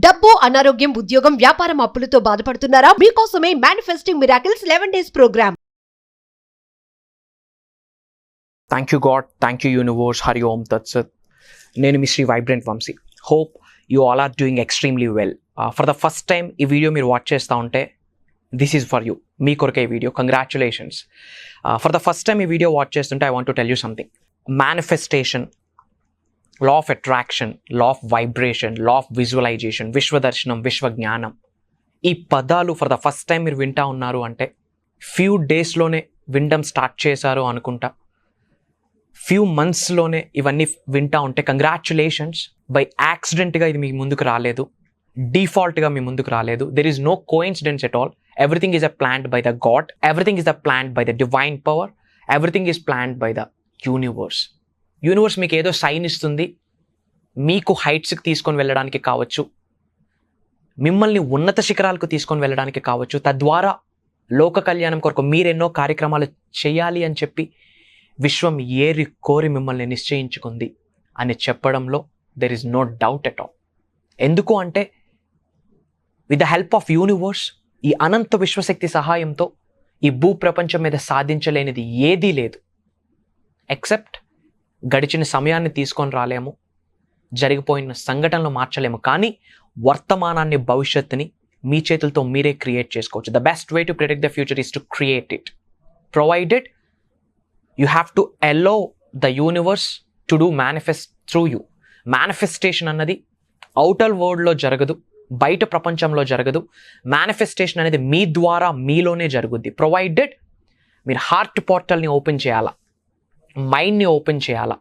డబ్బు, అనారోగ్యం, ఉద్యోగం, వ్యాపారం, అప్పులతో బాధపడుతున్నారా? మీకోసమే manifesting miracles 11 days programme. Thank you God, thank you universe, Hari Om తత్సత్. నేను మీ Sri vibrant Vamsi. Hope you all are doing extremely well. For the first time ఈ వీడియో మీరు వాచ్ చేస్తూ ఉంటే దిస్ ఈజ్ ఫర్ యూ, మీ కొరకే ఈ video. Congratulations. For the first time ఈ వీడియో వాచ్ చేస్తుంటే I want to tell you something. Manifestation, law of attraction, law of vibration, law of visualisation, విశ్వదర్శనం, విశ్వజ్ఞానం, ఈ పదాలు ఫర్ ద ఫస్ట్ టైం మీరు వింటా ఉన్నారు అంటే ఫ్యూ డేస్లోనే వినడం స్టార్ట్ చేశారు అనుకుంటా. ఫ్యూ మంత్స్లోనే ఇవన్నీ వింటా ఉంటే కంగ్రాచులేషన్స్. బై యాక్సిడెంట్గా ఇది మీ ముందుకు రాలేదు, డిఫాల్ట్గా మీ ముందుకు రాలేదు. There is no coincidence at all. Everything is a planned by the god, everything is a planned by the divine power, everything is planned by the universe. Universe మీకు ఏదో సైన్ ఇస్తుంది, మీకు హైట్స్కి తీసుకొని వెళ్ళడానికి కావచ్చు, మిమ్మల్ని ఉన్నత శిఖరాలకు తీసుకొని వెళ్ళడానికి కావచ్చు, తద్వారా లోక కళ్యాణం కొరకు మీరెన్నో కార్యక్రమాలు చేయాలి అని చెప్పి విశ్వం ఏరి కోరి మిమ్మల్ని నిశ్చయించుకుంది అని చెప్పడంలో there is no doubt at all. ఎందుకు అంటే with the help of universe, ఈ అనంత విశ్వశక్తి సహాయంతో ఈ భూ ప్రపంచం మీద సాధించలేనిది ఏదీ లేదు. ఎక్సెప్ట్ గడిచిన సమయాన్ని తీసుకొని రాలేము, జరిగిపోయిన సంఘటనలు మార్చలేము, కానీ వర్తమానాన్ని, భవిష్యత్తుని మీ చేతులతో మీరే క్రియేట్ చేసుకోవచ్చు. The best way to predict the future is to create it, provided you have to allow the universe to do manifest through you. Manifestation అన్నది అవుటర్ వరల్డ్లో జరగదు, బయట ప్రపంచంలో జరగదు. మేనిఫెస్టేషన్ అనేది మీ ద్వారా మీలోనే జరుగుద్ది, ప్రొవైడెడ్ మీరు హార్ట్ పోర్టల్ని ఓపెన్ చేయాలా, మైండ్ని ఓపెన్ చేయాలా.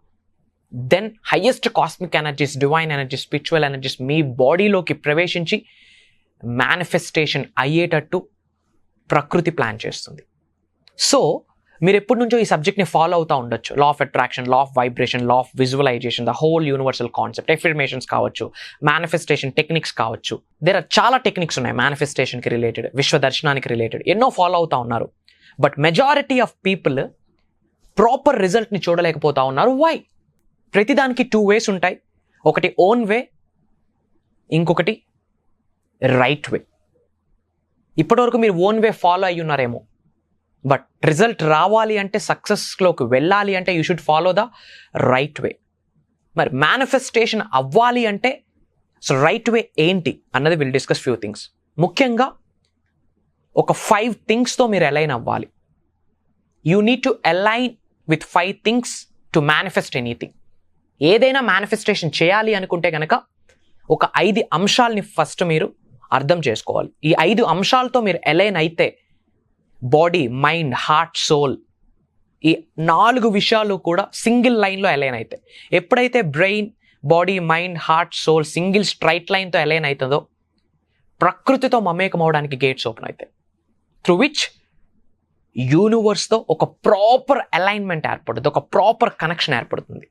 Then highest cosmic energies, divine energies, spiritual energies మీ బాడీలోకి ప్రవేశించి మేనిఫెస్టేషన్ అయ్యేటట్టు ప్రకృతి ప్లాన్ చేస్తుంది. సో మీరు ఎప్పటి నుంచో ఈ సబ్జెక్ట్ని ఫాలో అవుతూ ఉండొచ్చు. Law of attraction, law of vibration, law of visualisation, the whole universal concept, affirmations కావచ్చు, మేనిఫెస్టేషన్ టెక్నిక్స్ కావచ్చు. దేర్ ఆర్ చాలా టెక్నిక్స్ ఉన్నాయి మేనిఫెస్టేషన్కి రిలేటెడ్, విశ్వదర్శనానికి రిలేటెడ్, ఎన్నో ఫాలో అవుతూ ఉన్నారు. But majority of people proper రిజల్ట్ని చూడలేకపోతా ఉన్నారు. వై? ప్రతిదానికి 2 ways ఉంటాయి. ఒకటి ఓన్ వే, ఇంకొకటి రైట్ వే. ఇప్పటివరకు మీరు ఓన్ వే ఫాలో అయ్యి ఉన్నారేమో, బట్ రిజల్ట్ రావాలి అంటే, సక్సెస్లోకి వెళ్ళాలి అంటే you should follow the right way. మరి మేనిఫెస్టేషన్ అవ్వాలి అంటే సో రైట్ వే ఏంటి అన్నది విల్ డిస్కస్ ఫ్యూ థింగ్స్. ముఖ్యంగా ఒక 5 థింగ్స్తో మీరు అలైన్ అవ్వాలి. You need to align with 5 things to manifest anything. ఏదైనా మేనిఫెస్టేషన్ చేయాలి అనుకుంటే కనుక ఒక 5 అంశాలని ఫస్ట్ మీరు అర్థం చేసుకోవాలి. ఈ 5 అంశాలతో మీరు అలైన్ అయితే బాడీ, మైండ్, హార్ట్, సోల్, ఈ 4 విషయాలు కూడా సింగిల్ లైన్లో అలైన్ అవుతాయి. ఎప్పుడైతే brain, body, mind, heart, soul single straight లైన్తో అలైన్ అవుతుందో ప్రకృతితో మమేకం అవడానికి గేట్స్ ఓపెన్ అవుతాయి, త్రూ విచ్ యూనివర్స్తో ఒక ప్రాపర్ అలైన్మెంట్ ఏర్పడుతుంది, ఒక ప్రాపర్ కనెక్షన్ ఏర్పడుతుంది.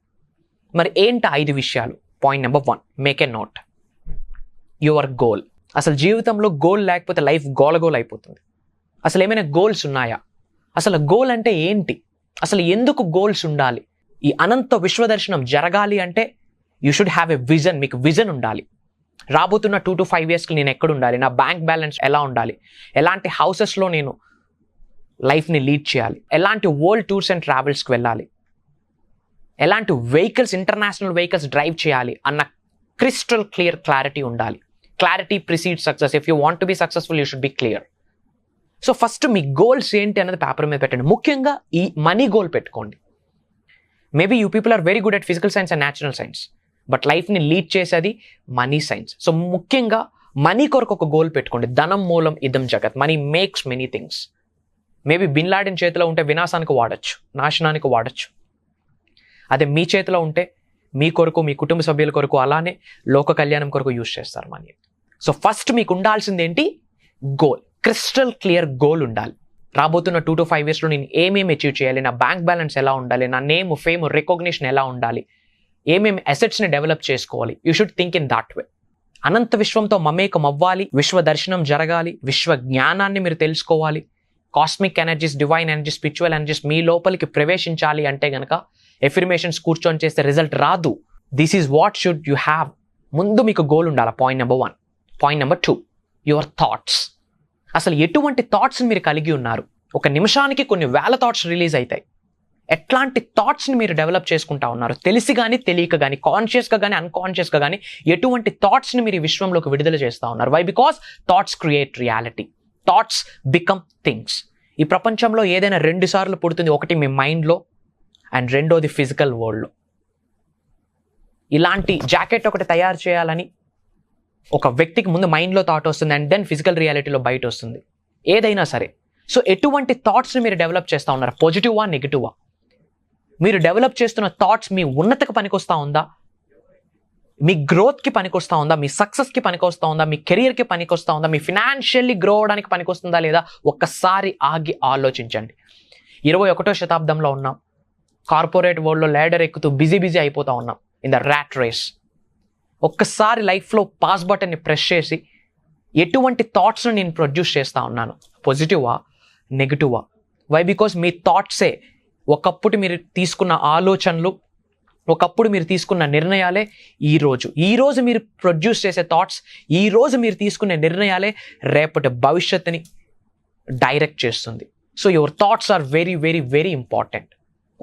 మరి ఏంటి 5 విషయాలు? Point number 1, make a note. Your goal. అసలు జీవితంలో గోల్ లేకపోతే లైఫ్ గోలగోల్ అయిపోతుంది. అసలు ఏమైనా గోల్స్ ఉన్నాయా? అసలు గోల్ అంటే ఏంటి? అసలు ఎందుకు గోల్స్ ఉండాలి? ఈ అనంత విశ్వదర్శనం జరగాలి అంటే you should have a vision. మీకు విజన్ ఉండాలి. రాబోతున్న 2 to 5 yearsకి నేను ఎక్కడ ఉండాలి, నా బ్యాంక్ బ్యాలెన్స్ ఎలా ఉండాలి, ఎలాంటి హౌసెస్లో నేను లైఫ్ని లీడ్ చేయాలి, ఎలాంటి వరల్డ్ టూర్స్ అండ్ ట్రావెల్స్కి వెళ్ళాలి, ఎలాంటి వెహికల్స్, ఇంటర్నేషనల్ వెహికల్స్ డ్రైవ్ చేయాలి అన్న క్రిస్టల్ క్లియర్ క్లారిటీ ఉండాలి. Clarity precedes success. If you want to be successful you should be clear. So first మీ గోల్స్ ఏంటి అన్నది పేపర్ మీద పెట్టండి. ముఖ్యంగా ఈ మనీ గోల్ పెట్టుకోండి. Maybe you people are very good at physical science and natural science, but లైఫ్ని lead చేసేది మనీ సైన్స్. సో ముఖ్యంగా మనీ కొరకు ఒక గోల్ పెట్టుకోండి. ధనం మూలం ఇదం జగత్. Money makes many things. Maybe bin Laden చేతిలో ఉంటే వినాశానికి వాడచ్చు, నాశనానికి వాడచ్చు. అదే మీ చేతిలో ఉంటే మీ కొరకు, మీ కుటుంబ సభ్యుల కొరకు, అలానే లోక కళ్యాణం కొరకు యూజ్ చేస్తారు మనీ. సో ఫస్ట్ మీకు ఉండాల్సింది ఏంటి? గోల్. క్రిస్టల్ క్లియర్ గోల్ ఉండాలి. రాబోతున్న 2 to 5 yearsలో నేను ఏమేమి అచీవ్ చేయాలి, నా బ్యాంక్ బ్యాలెన్స్ ఎలా ఉండాలి, నా నేమ్, ఫేమ్, రికగ్నిషన్ ఎలా ఉండాలి, ఏమేమి అసెట్స్ని డెవలప్ చేసుకోవాలి. You should think in that way. అనంత విశ్వంతో మమేకం అవ్వాలి, విశ్వ దర్శనం జరగాలి, విశ్వ జ్ఞానాన్ని మీరు తెలుసుకోవాలి, cosmic energies, divine energies, spiritual energies మీ లోపలికి ప్రవేశించాలి అంటే కనుక ఎఫర్మేషన్స్ కూర్చొని చేస్తే రిజల్ట్ రాదు. This is what should you have. ముందు మీకు గోల్ ఉండాలి. Point number 1. Point number 2, your thoughts. అసలు ఎటువంటి థాట్స్ని మీరు కలిగి ఉన్నారు? ఒక నిమిషానికి కొన్ని వేల థాట్స్ రిలీజ్ అవుతాయి. ఎట్లాంటి థాట్స్ని మీరు డెవలప్ చేసుకుంటా ఉన్నారు? తెలిసి కానీ తెలియక కానీ, కాన్షియస్గా కానీ అన్కాన్షియస్గా కానీ ఎటువంటి థాట్స్ని మీరు ఈ విశ్వంలోకి విడుదల చేస్తూ ఉన్నారు? Why? Because thoughts create reality. Thoughts become things. ఈ ప్రపంచంలో ఏదైనా 2 సార్లు పుడుతుంది. ఒకటి మీ మైండ్లో అండ్ రెండోది ఫిజికల్ వరల్డ్లో. ఇలాంటి జాకెట్ ఒకటి తయారు చేయాలని ఒక వ్యక్తికి ముందు మైండ్లో థాట్ వస్తుంది అండ్ దెన్ ఫిజికల్ రియాలిటీలో బయట వస్తుంది. ఏదైనా సరే. సో ఎటువంటి థాట్స్ని మీరు డెవలప్ చేస్తూ ఉన్నారు? పాజిటివా, నెగిటివా? మీరు డెవలప్ చేస్తున్న థాట్స్ మీ ఉన్నతికి పనికొస్తా ఉందా? మీ గ్రోత్కి పనికొస్తా ఉందా? మీ సక్సెస్కి పనికొస్తా ఉందా? మీ కెరియర్కి పనికొస్తా ఉందా? మీ ఫినాన్షియల్లీ గ్రో అవడానికి పనికొస్తుందా లేదా? ఒక్కసారి ఆగి ఆలోచించండి. 21వ శతాబ్దంలో ఉన్నాం. కార్పొరేట్ వరల్డ్లో ల్యాడర్ ఎక్కుతూ బిజీ అయిపోతూ ఉన్నాం ఇన్ ద ర్యాట్ రేస్. ఒక్కసారి లైఫ్లో పాస్ బటన్ని ప్రెస్ చేసి ఎటువంటి థాట్స్ను నేను ప్రొడ్యూస్ చేస్తూ ఉన్నాను? పాజిటివా, నెగిటివా? వై? బికాస్ మీ థాట్సే ఒకప్పుడు మీరు తీసుకున్న ఆలోచనలు, ఒకప్పుడు మీరు తీసుకున్న నిర్ణయాలే ఈరోజు మీరు ప్రొడ్యూస్ చేసే థాట్స్, ఈరోజు మీరు తీసుకునే నిర్ణయాలే రేపటి భవిష్యత్తుని డైరెక్ట్ చేస్తుంది. So your thoughts are very very very important.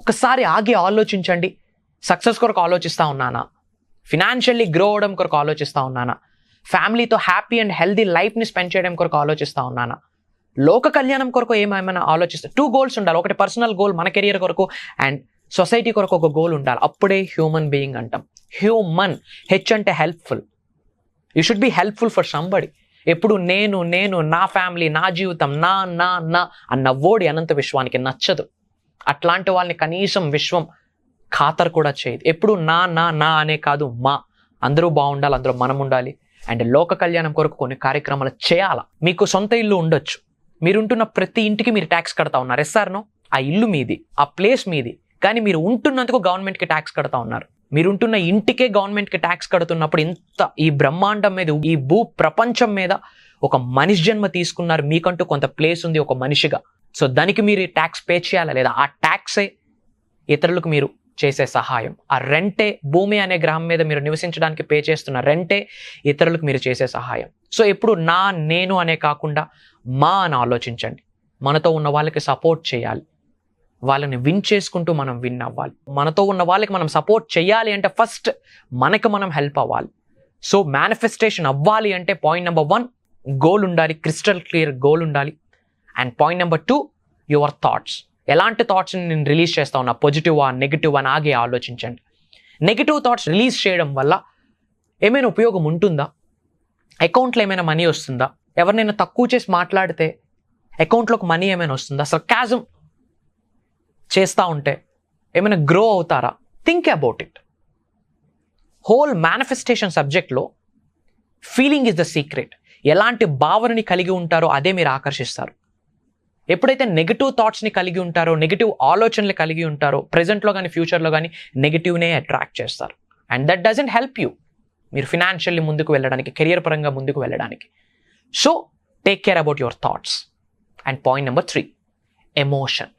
ఒకసారి ఆగి ఆలోచించండి. సక్సెస్ కొరకు ఆలోచిస్తూ ఉన్నానా? ఫినాన్షియల్లీ గ్రో అవడం కొరకు ఆలోచిస్తూ ఉన్నానా? ఫ్యామిలీతో హ్యాపీ అండ్ హెల్దీ లైఫ్ని స్పెండ్ చేయడం కొరకు ఆలోచిస్తూ ఉన్నానా? లోక కళ్యాణం కొరకు ఏమైనా ఆలోచిస్తే 2 గోల్స్ ఉండాలి. ఒకటి పర్సనల్ గోల్, మన కెరియర్ కొరకు, అండ్ సొసైటీ కొరకు ఒక గోల్ ఉండాలి. అప్పుడే హ్యూమన్ బీయింగ్ అంటాం. హ్యూమన్, హెచ్ అంటే helpful. You should be helpful for somebody. ఎప్పుడు నేను నా ఫ్యామిలీ, నా జీవితం, నా అన్న వర్డ్ అనంత విశ్వానికి నచ్చదు. అట్లాంటి వాళ్ళని కనీసం విశ్వం ఖాతరు కూడా చేయదు. ఎప్పుడు నా అనే కాదు, మా. అందరూ బాగుండాలి, అందరూ మనం ఉండాలి. అండ్ లోక కళ్యాణం కొరకు కొన్ని కార్యక్రమాలు చేయాలా. మీకు సొంత ఇల్లు ఉండొచ్చు. మీరుంటున్న ప్రతి ఇంటికి మీరు ట్యాక్స్ కడతా ఉన్నారు. ఎస్ఆర్నో? ఆ ఇల్లు మీది, ఆ ప్లేస్ మీది. కానీ మీరు ఉంటున్నందుకు గవర్నమెంట్కి ట్యాక్స్ కడతా ఉన్నారు. మీరుంటున్న ఇంటికే గవర్నమెంట్కి ట్యాక్స్ కడుతున్నప్పుడు ఇంత ఈ బ్రహ్మాండం మీద, ఈ భూ ప్రపంచం మీద ఒక మనిషి జన్మ తీసుకున్నారు. మీకంటూ కొంత ప్లేస్ ఉంది ఒక మనిషిగా. సో దానికి మీరు ట్యాక్స్ పే చేయాలా లేదా? ఆ ట్యాక్సే ఇతరులకు మీరు చేసే సహాయం. ఆ రెంటే, భూమి అనే గ్రహం మీద మీరు నివసించడానికి పే చేస్తున్న రెంటే ఇతరులకు మీరు చేసే సహాయం. సో ఎప్పుడు నేను అనే కాకుండా మా అని ఆలోచించండి. మనతో ఉన్న వాళ్ళకి సపోర్ట్ చేయాలి. వాళ్ళని విన్ చేసుకుంటూ మనం విన్ అవ్వాలి. మనతో ఉన్న వాళ్ళకి మనం సపోర్ట్ చేయాలి అంటే ఫస్ట్ మనకు మనం హెల్ప్ అవ్వాలి. సో మేనిఫెస్టేషన్ అవ్వాలి అంటే పాయింట్ నెంబర్ 1, గోల్ ఉండాలి. క్రిస్టల్ క్లియర్ గోల్ ఉండాలి. And point number 2, your thoughts. ఎలాంటి థాట్స్ని నేను రిలీజ్ చేస్తా ఉన్నా? పాజిటివా, నెగిటివ్ అని ఆగి ఆలోచించండి. నెగిటివ్ థాట్స్ రిలీజ్ చేయడం వల్ల ఏమైనా ఉపయోగం ఉంటుందా? అకౌంట్లో ఏమైనా మనీ వస్తుందా? ఎవరినైనా తక్కువ చేసి మాట్లాడితే అకౌంట్లోకి మనీ ఏమైనా వస్తుందా? సర్కాజం చేస్తూ ఉంటే ఏమైనా గ్రో అవుతారా? Think about it. Whole manifestation సబ్జెక్ట్లో ఫీలింగ్ ఇస్ ద సీక్రెట్. ఎలాంటి భావనని కలిగి ఉంటారో అదే మీరు ఆకర్షిస్తారు. ఎప్పుడైతే నెగిటివ్ థాట్స్ని కలిగి ఉంటారో, నెగిటివ్ ఆలోచనలు కలిగి ఉంటారో, ప్రెజెంట్లో కానీ ఫ్యూచర్లో కానీ నెగిటివ్నే అట్రాక్ట్ చేస్తారు. And that doesn't help you మీరు ఫినాన్షియల్లీ ముందుకు వెళ్ళడానికి, కెరియర్ పరంగా ముందుకు వెళ్ళడానికి. So take care about your thoughts. And point number 3, emotion.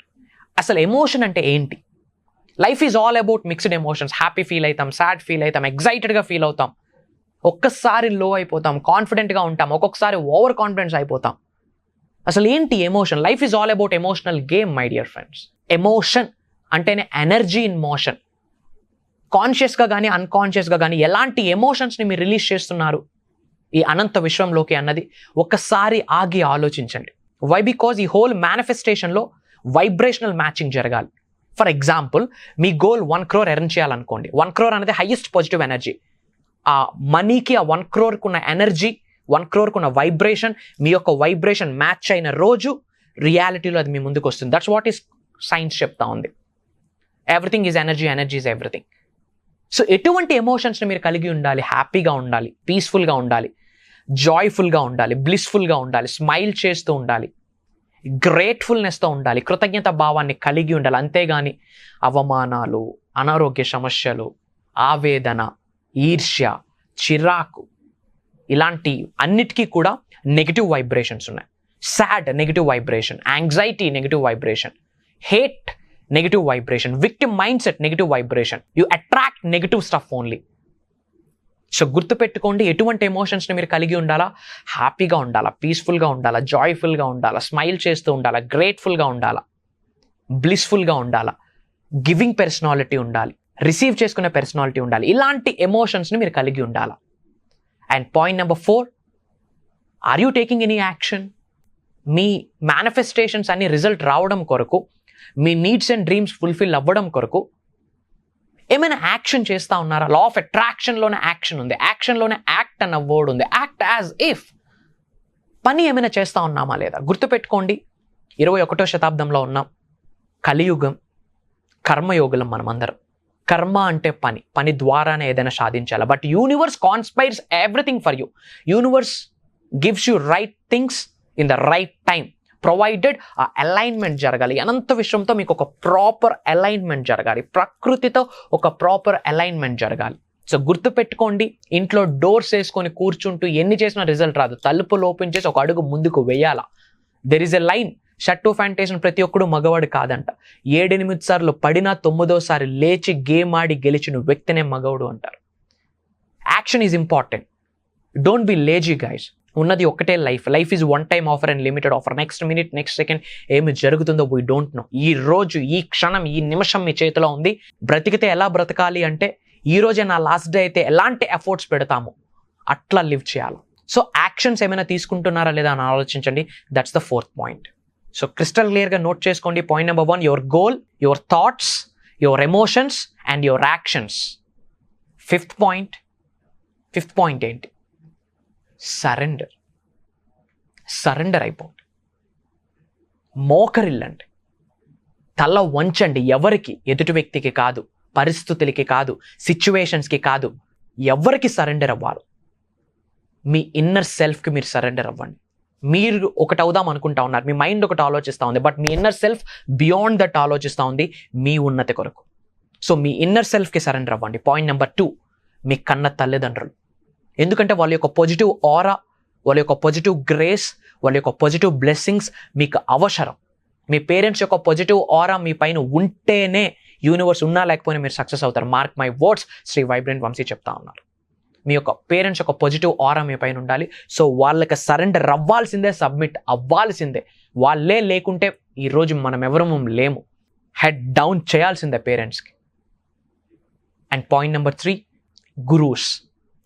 అసలు ఎమోషన్ అంటే ఏంటి? Life is all about mixed emotions. Happy feel అవుతాం, సాడ్ ఫీల్ అవుతాం, ఎగ్జైటెడ్గా ఫీల్ అవుతాం, ఒక్కసారి లో అయిపోతాం, కాన్ఫిడెంట్గా ఉంటాం, ఒక్కొక్కసారి ఓవర్ కాన్ఫిడెన్స్ అయిపోతాం. అసలు ఏంటి emotion? Life is all about emotional game my dear friends. Emotion అంటేనే ఎనర్జీ ఇన్ మోషన్. కాన్షియస్గా కానీ అన్కాన్షియస్గా కానీ ఎలాంటి ఎమోషన్స్ని మీరు రిలీజ్ చేస్తున్నారు ఈ అనంత విశ్వంలోకి అన్నది ఒక్కసారి ఆగి ఆలోచించండి. వై? బికాజ్ ఈ హోల్ మేనిఫెస్టేషన్లో వైబ్రేషనల్ మ్యాచింగ్ జరగాలి. ఫర్ ఎగ్జాంపుల్, మీ గోల్ 1 crore ఎర్న్ చేయాలనుకోండి. 1 crore అనేది హైయెస్ట్ పాజిటివ్ ఎనర్జీ. ఆ మనీకి, ఆ 1 crore ఉన్న ఎనర్జీ, 1 crore ఉన్న వైబ్రేషన్, మీ యొక్క వైబ్రేషన్ మ్యాచ్ అయిన రోజు రియాలిటీలో అది మీ ముందుకు వస్తుంది. దట్స్ వాట్ ఈస్ సైన్స్ చెప్తా ఉంది. Everything is energy, energy is everything. So ఎటువంటి ఎమోషన్స్ని మీరు కలిగి ఉండాలి? హ్యాపీగా ఉండాలి, పీస్ఫుల్గా ఉండాలి, జాయ్ఫుల్గా ఉండాలి, బ్లిస్ఫుల్గా ఉండాలి, స్మైల్ చేస్తూ ఉండాలి, గ్రేట్ఫుల్నెస్తో ఉండాలి, కృతజ్ఞత భావాన్ని కలిగి ఉండాలి. అంతేగాని అవమానాలు, అనారోగ్య సమస్యలు, ఆవేదన, ఈర్ష్య, చిరాకు, ఇలాంటి అన్నిటికీ కూడా నెగిటివ్ వైబ్రేషన్స్ ఉన్నాయి. Sad, negative vibration. Anxiety, negative vibration. Hate, negative vibration. Victim mind set, negative vibration. You attract negative stuff only. So గుర్తుపెట్టుకోండి, ఎటువంటి ఎమోషన్స్ని మీరు కలిగి ఉండాలా? హ్యాపీగా ఉండాలా, పీస్ఫుల్గా ఉండాలా, జాయ్ఫుల్గా ఉండాలా, స్మైల్ చేస్తూ ఉండాలా, గ్రేట్ఫుల్గా ఉండాలా, బ్లిస్ఫుల్గా ఉండాలా, గివింగ్ పర్సనాలిటీ ఉండాలి, రిసీవ్ చేసుకునే పర్సనాలిటీ ఉండాలి. ఇలాంటి ఎమోషన్స్ని మీరు కలిగి ఉండాలా. And point number 4, are you taking any action? మీ మేనిఫెస్టేషన్స్ అన్ని రిజల్ట్ రావడం కొరకు, మీ నీడ్స్ అండ్ డ్రీమ్స్ ఫుల్ఫిల్ అవ్వడం కొరకు ఏమైనా యాక్షన్ చేస్తూ ఉన్నారా? లా ఆఫ్ అట్రాక్షన్లోనే యాక్షన్ ఉంది, యాక్షన్లోనే యాక్ట్ అన్న వర్డ్ ఉంది. Act as if. పని ఏమైనా చేస్తూ ఉన్నామా లేదా? గుర్తుపెట్టుకోండి, 21వ శతాబ్దంలో ఉన్నాం. కలియుగం, కర్మయోగులం మనమందరం. కర్మ అంటే పని, పని ద్వారానే ఏదైనా సాధించాలి. But universe conspires everything for you. Universe gives you right things in the right time, provided ఆ అలైన్మెంట్ జరగాలి. అనంత విశ్వంతో మీకు ఒక ప్రాపర్ అలైన్మెంట్ జరగాలి, ప్రకృతితో ఒక ప్రాపర్ అలైన్మెంట్ జరగాలి. సో గుర్తుపెట్టుకోండి, ఇంట్లో డోర్స్ వేసుకొని కూర్చుంటూ ఎన్ని చేసినా రిజల్ట్ రాదు. తలుపులు ఓపెన్ చేసి ఒక అడుగు ముందుకు వేయాలా. There is a line, shirt ఫ్యాంటేషన్ ప్రతి ఒక్కడు మగవాడు కాదంట. 7-8 సార్లు పడినా 9వ సారి లేచి గేమ్ ఆడి గెలిచిన వ్యక్తినే మగవాడు అంటారు. Action is important. Don't be lazy guys. ఉన్నది ఒకటే life. Life is one time offer and limited offer. Next minute, next second ఏమి జరుగుతుందో వీ డోంట్ నో. ఈ రోజు, ఈ క్షణం, ఈ నిమిషం మీ చేతిలో ఉంది. బ్రతికితే ఎలా బ్రతకాలి అంటే, ఈ రోజే నా లాస్ట్ డే అయితే ఎలాంటి ఎఫర్ట్స్ పెడతాము అట్లా లివ్ చేయాలి. సో యాక్షన్స్ ఏమైనా తీసుకుంటున్నారా లేదా అని ఆలోచించండి. That's the 4th point. So crystal క్లియర్గా నోట్ చేసుకోండి. Point number 1, your goal, your thoughts, your emotions and your actions. 5th point ఏంటి? సరెండర్. సరెండర్ అయిపోండి, మోకరిల్లండి, తల వంచండి. ఎవరికి? ఎదుటి వ్యక్తికి కాదు, పరిస్థితులకి కాదు, సిచ్యువేషన్స్కి కాదు, ఎవరికి సరెండర్ అవ్వాలి? మీ ఇన్నర్ సెల్ఫ్కి మీరు సరెండర్ అవ్వండి. మీరు ఒకటి అవుదాం అనుకుంటా ఉన్నారు, మీ మైండ్ ఒకటి ఆలోచిస్తూ ఉంది, but me inner self beyond that ఆలోచిస్తూ ఉంది మీ ఉన్నతి కొరకు. సో మీ ఇన్నర్ సెల్ఫ్కి సరెండర్ అవ్వండి. పాయింట్ నెంబర్ 2, మీ కన్న తల్లిదండ్రులు. ఎందుకంటే వాళ్ళ యొక్క పాజిటివ్ ఆరా, వాళ్ళ యొక్క పాజిటివ్ గ్రేస్, వాళ్ళ యొక్క పాజిటివ్ బ్లెస్సింగ్స్ మీకు అవసరం. మీ పేరెంట్స్ యొక్క పాజిటివ్ ఆరా మీ పైన ఉంటేనే యూనివర్స్ ఉన్నా లేకపోయినా మీరు సక్సెస్ అవుతారు. Mark my words, Shri vibrant Vamshi చెప్తా ఉన్నారు. మీ యొక్క పేరెంట్స్ యొక్క పాజిటివ్ ఆరా మీ పైన ఉండాలి. సో వాళ్ళకి సరెండర్ అవ్వాల్సిందే, సబ్మిట్ అవ్వాల్సిందే. వాళ్ళే లేకుంటే ఈరోజు మనం ఎవరూ లేము. హెడ్ డౌన్ చేయాల్సిందే పేరెంట్స్కి. And point number 3, gurus,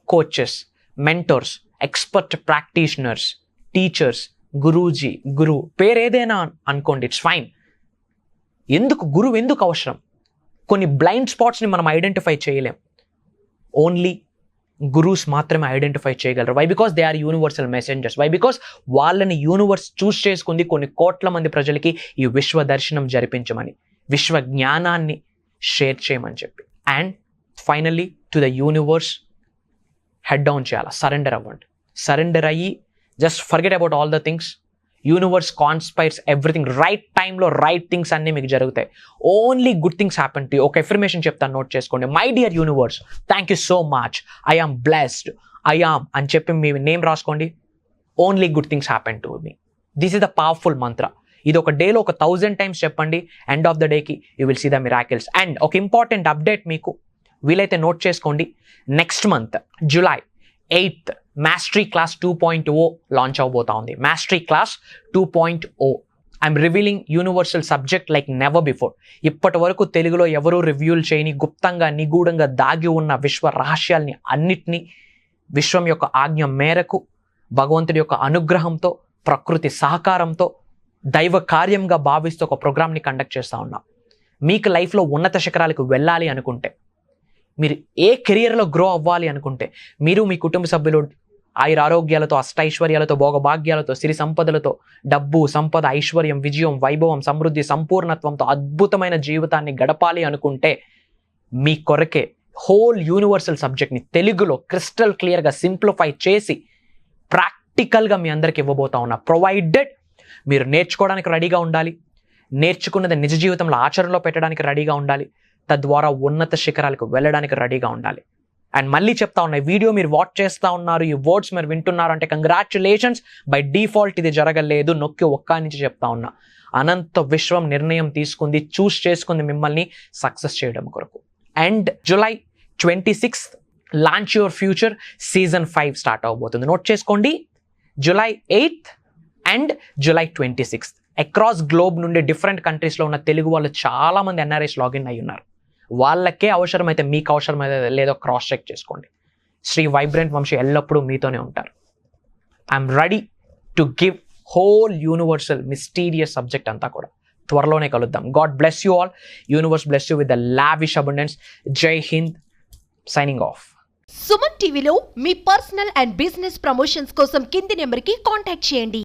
coaches, mentors, expert practitioners, teachers, Guruji, గురువు పేరు ఏదైనా అనుకోండి, ఇట్స్ ఫైన్. గురువు ఎందుకు అవసరం? కొన్ని బ్లైండ్ స్పాట్స్ని మనం ఐడెంటిఫై చేయలేం. ఓన్లీ గురూస్ మాత్రమే ఐడెంటిఫై చేయగలరు. Why? Because they are universal messengers. Why? Because వాళ్ళని యూనివర్స్ చూస్ చేసుకుంది కొన్ని కోట్ల మంది ప్రజలకి ఈ విశ్వ దర్శనం జరిపించమని, విశ్వ జ్ఞానాన్ని షేర్ చేయమని చెప్పి. And finally to the universe head down చేయాలి, సరెండర్ అవ్వండి. సరెండర్ అయ్యి just forget about all the things. Universe conspires everything. Right టైంలో రైట్ థింగ్స్ అన్నీ మీకు జరుగుతాయి. Only good things happen to you. ఒక ఎఫర్మేషన్ చెప్తాను, నోట్ చేసుకోండి. My dear universe, thank you so much, I am blessed, I am అని చెప్పి మీ నేమ్ రాసుకోండి. Only good things happen to me. This is the powerful మంత్ర. ఇది ఒక డేలో ఒక 1000 times చెప్పండి. ఎండ్ ఆఫ్ ద డేకి you will see the miracles. And ఒక ఇంపార్టెంట్ అప్డేట్ మీకు వీలైతే నోట్ చేసుకోండి. Next month July 8th mastery class 2.0 launch అవబోతా ఉంది. Mastery class 2.0. I'm revealing universal subject like never before. ఇప్పటి వరకు తెలుగులో ఎవరూ రివ్యూలు చేయని, గుప్తంగా నిగూఢంగా దాగి ఉన్న విశ్వ రహస్యాల్ని అన్నిటినీ విశ్వం యొక్క ఆజ్ఞ మేరకు, భగవంతుడి యొక్క అనుగ్రహంతో, ప్రకృతి సహకారంతో, దైవ కార్యంగా భావిస్తూ ఒక ప్రోగ్రామ్ని కండక్ట్ చేస్తూ ఉన్నాం. మీకు లైఫ్లో ఉన్నత శిఖరాలకు వెళ్ళాలి అనుకుంటే, మీరు ఏ కెరియర్లో గ్రో అవ్వాలి అనుకుంటే, మీరు మీ కుటుంబ సభ్యులు ఆయురారోగ్యాలతో, అష్టైశ్వర్యాలతో, భోగభాగ్యాలతో, సిరి సంపదలతో, డబ్బు, సంపద, ఐశ్వర్యం, విజయం, వైభవం, సమృద్ధి, సంపూర్ణత్వంతో అద్భుతమైన జీవితాన్ని గడపాలి అనుకుంటే, మీ కొరకే హోల్ యూనివర్సల్ సబ్జెక్ట్ని తెలుగులో క్రిస్టల్ క్లియర్గా సింప్లిఫై చేసి ప్రాక్టికల్గా మీ అందరికి ఇవ్వబోతా ఉన్నా. ప్రొవైడెడ్ మీరు నేర్చుకోవడానికి రెడీగా ఉండాలి, నేర్చుకున్నది నిజ జీవితంలో ఆచరణలో పెట్టడానికి రెడీగా ఉండాలి, తద్వారా ఉన్నత శిఖరాలకు వెళ్ళడానికి రెడీగా ఉండాలి. అండ్ మళ్ళీ చెప్తా ఉన్నా, ఈ వీడియో మీరు వాచ్ చేస్తూ ఉన్నారు, ఈ వర్డ్స్ మీరు వింటున్నారు అంటే కంగ్రాచులేషన్స్. బై డిఫాల్ట్ ఇది జరగలేదు, నొక్కి ఒక్క నుంచి చెప్తా ఉన్నా. అనంత విశ్వం నిర్ణయం తీసుకుంది, చూస్ చేసుకుంది మిమ్మల్ని సక్సెస్ చేయడం కొరకు. And July 26th launch your future season 5 start అవబోతుంది. నోట్ చేసుకోండి, July 8th and July 26th. Across globe నుండి డిఫరెంట్ కంట్రీస్లో ఉన్న తెలుగు వాళ్ళు చాలామంది ఎన్ఆర్ఐస్ లాగిన్ అయ్యి ఉన్నారు. వాళ్ళకే అవసరమైతే మీకు అవసరమైతే లేదో క్రాస్ చెక్ చేసుకోండి. శ్రీ వైబ్రెంట్ వంశీ ఎల్లప్పుడూ మీతోనే ఉంటారు. I'm ready to give whole universal mysterious subject అంతా కూడా. త్వరలోనే కలుద్దాం. God bless you all. Universe bless you with the lavish abundance. Jai Hind. Signing off. Suman టీవీలో మీ పర్సనల్ అండ్ బిజినెస్ ప్రమోషన్స్ కోసం కింది నెంబర్కి కాంటాక్ట్ చేయండి.